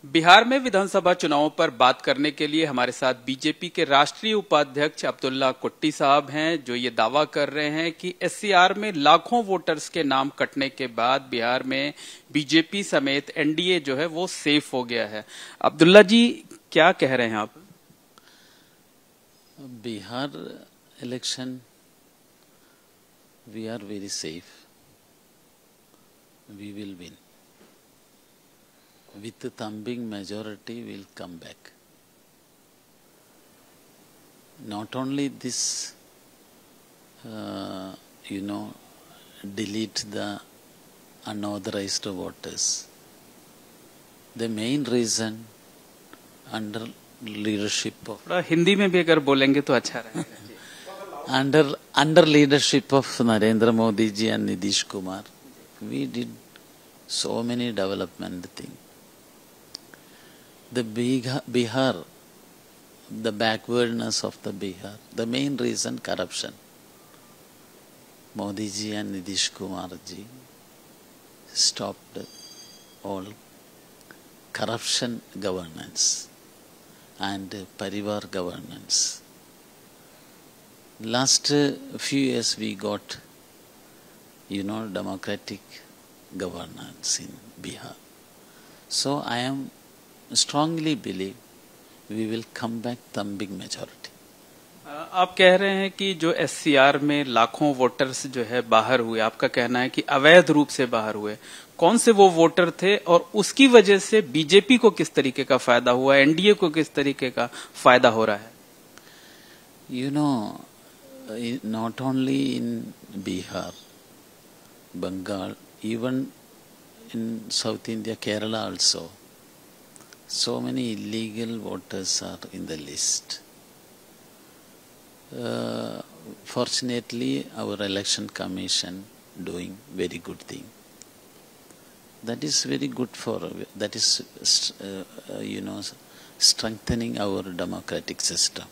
बिहार में विधानसभा चुनावों पर बात करने के लिए हमारे साथ बीजेपी के राष्ट्रीय उपाध्यक्ष अब्दुल्ला कुट्टी साहब हैं, जो ये दावा कर रहे हैं कि एससीआर में लाखों वोटर्स के नाम कटने के बाद बिहार में बीजेपी समेत एनडीए जो है वो सेफ हो गया है। अब्दुल्ला जी, क्या कह रहे हैं आप? Bihar election we are very safe, we will win. With the thumping majority, we'll come back. Not only this, delete the unauthorized voters. The main reason under leadership of Hindi में भी अगर बोलेंगे तो अच्छा रहेगा। under leadership of Narendra Modi ji and Nitish Kumar, we did so many development things. The Bihar, the backwardness of the Bihar, the main reason corruption. Modi ji and Nitish Kumar ji stopped all corruption governance and Parivar governance. Last few years we got, democratic governance in Bihar. So I am strongly believe we will come back thumping majority. आप कह रहे हैं कि जो SCR में लाखों voters जो है बाहर हुए, आपका कहना है कि अवैध रूप से बाहर हुए। कौन से वो वोटर थे और उसकी वजह से बीजेपी को किस तरीके का फायदा हुआ, एनडीए को किस तरीके का फायदा हो रहा है? Not only in Bihar, Bengal, even in South India, Kerala also, so many illegal voters are in the list. Fortunately, our election commission doing very good thing. That is very good that is, strengthening our democratic system.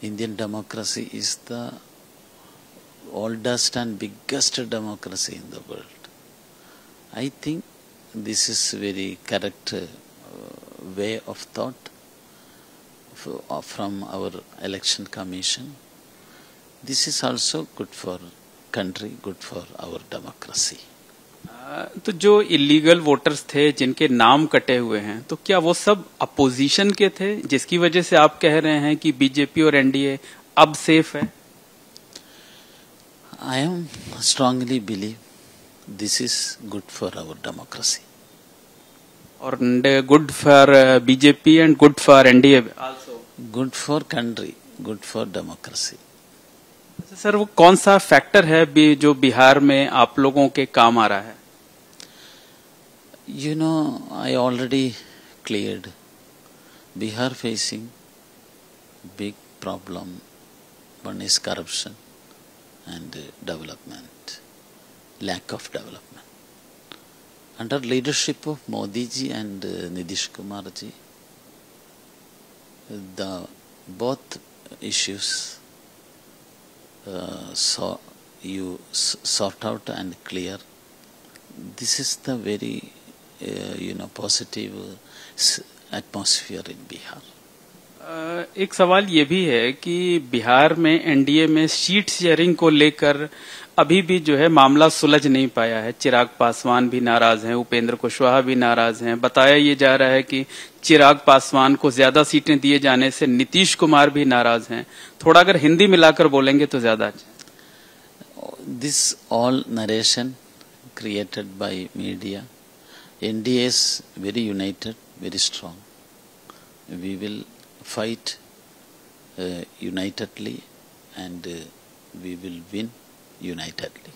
Indian democracy is the oldest and biggest democracy in the world. I think this is very correct way of thought from our election commission. This is also good for country, good for our democracy. तो जो illegal voters थे जिनके नाम कटे हुए हैं, तो क्या वो सब अपोजिशन के थे, जिसकी वजह से आप कह रहे हैं कि बीजेपी और एनडीए अब सेफ है? I am strongly believe this is good for our democracy. और good for BJP and good for NDA also. Good for country, good for democracy. Sir, वो कौन सा फैक्टर है जो बिहार में आप लोगों के काम आ रहा है? I already cleared. Bihar facing big problem. One is corruption and development, lack of development. Under leadership of Modi ji and Nitish Kumar ji, the both issues you sort out and clear. This is the very positive atmosphere in Bihar. एक सवाल ये भी है कि बिहार में NDA में seat sharing को लेकर अभी भी जो है मामला सुलझ नहीं पाया है। चिराग पासवान भी नाराज हैं, उपेंद्र कुशवाहा भी नाराज हैं। बताया ये जा रहा है कि चिराग पासवान को ज्यादा सीटें दिए जाने से नीतीश कुमार भी नाराज हैं। थोड़ा अगर हिंदी मिलाकर बोलेंगे तो ज्यादा अच्छा। This all narration created by media. NDA is very united, very strong. We will fight unitedly and we will win unitedly.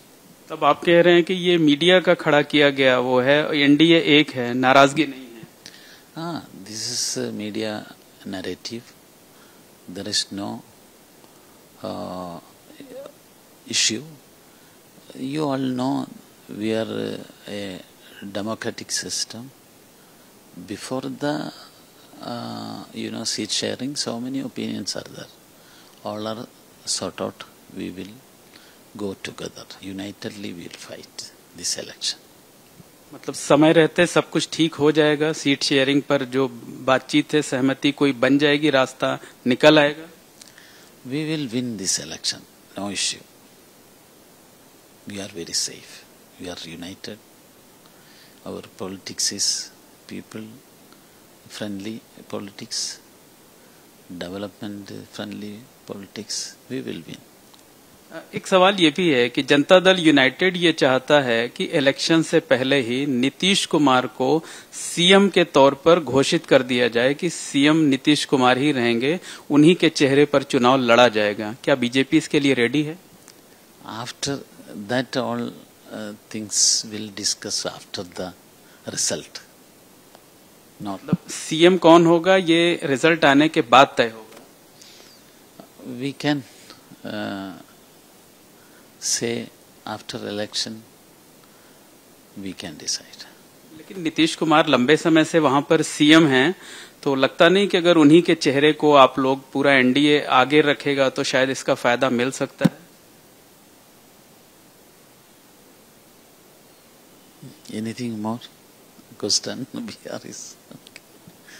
तब आप कह रहे हैं कि ये मीडिया का खड़ा किया गया वो है, एनडीए एक है, नाराजगी नहीं है। This is media narrative. There is no issue. You all know we are a democratic system. Before the seat sharing, so many opinions are there. All are sort out. We will go together. Unitedly we will fight this election. मतलब समय रहते सब कुछ ठीक हो जाएगा, seat sharing पर जो बातचीत है, सहमति कोई बन जाएगी, रास्ता निकल आएगा। We will win this election, no issue. We are very safe. We are united. Our politics is people-friendly politics, development-friendly politics. We will win. एक सवाल ये भी है कि जनता दल यूनाइटेड ये चाहता है कि इलेक्शन से पहले ही नीतीश कुमार को सीएम के तौर पर घोषित कर दिया जाए कि सीएम नीतीश कुमार ही रहेंगे, उन्हीं के चेहरे पर चुनाव लड़ा जाएगा। क्या बीजेपी इसके लिए रेडी है? After that, all things will discuss after the result. Not CM कौन होगा ये रिजल्ट आने के बाद तय होगा। we can say after election we can decide. लेकिन नीतीश कुमार लंबे समय से वहां पर सीएम हैं, तो लगता नहीं कि अगर उन्हीं के चेहरे को आप लोग पूरा एनडीए आगे रखेगा तो शायद इसका फायदा मिल सकता है। Anything more? Question?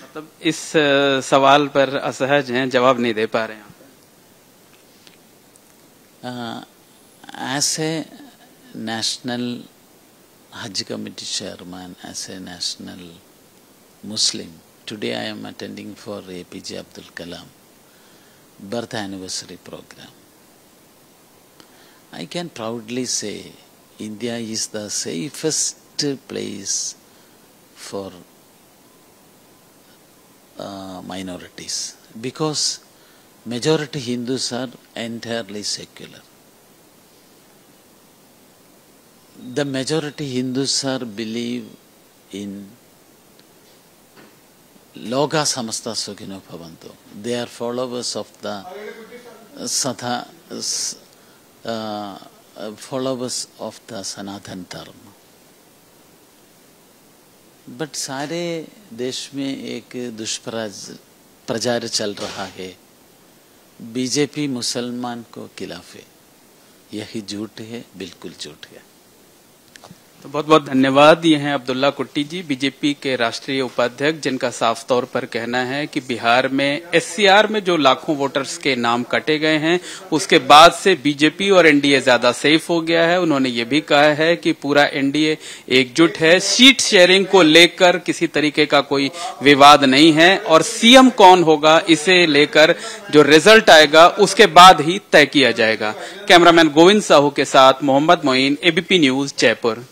मतलब इस सवाल पर असहज हैं, जवाब नहीं दे पा रहे हैं। As a national Hajj committee chairman, as a national Muslim, today I am attending for APJ Abdul Kalam birth anniversary program. I can proudly say India is the safest place for minorities because majority Hindus are entirely secular. The majority Hindus are believe in Loka Samasta Sukhino Bhavantu. They are followers of the followers of the Sanatan Dharma. But सारे देश में एक दुष्प्रचार चल रहा है, BJP मुसलमान को खिलाफ है। यही झूठ है, बिल्कुल झूठ है। तो बहुत बहुत धन्यवाद। ये हैं अब्दुल्ला कुट्टी जी, बीजेपी के राष्ट्रीय उपाध्यक्ष, जिनका साफ तौर पर कहना है कि बिहार में एससीआर में जो लाखों वोटर्स के नाम कटे गए हैं, उसके बाद से बीजेपी और एनडीए ज्यादा सेफ हो गया है। उन्होंने ये भी कहा है कि पूरा एनडीए एकजुट है, सीट शेयरिंग को लेकर किसी तरीके का कोई विवाद नहीं है और सीएम कौन होगा इसे लेकर जो रिजल्ट आएगा उसके बाद ही तय किया जाएगा। कैमरामैन गोविंद साहू के साथ मोहम्मद मोइन, एबीपी न्यूज, जयपुर।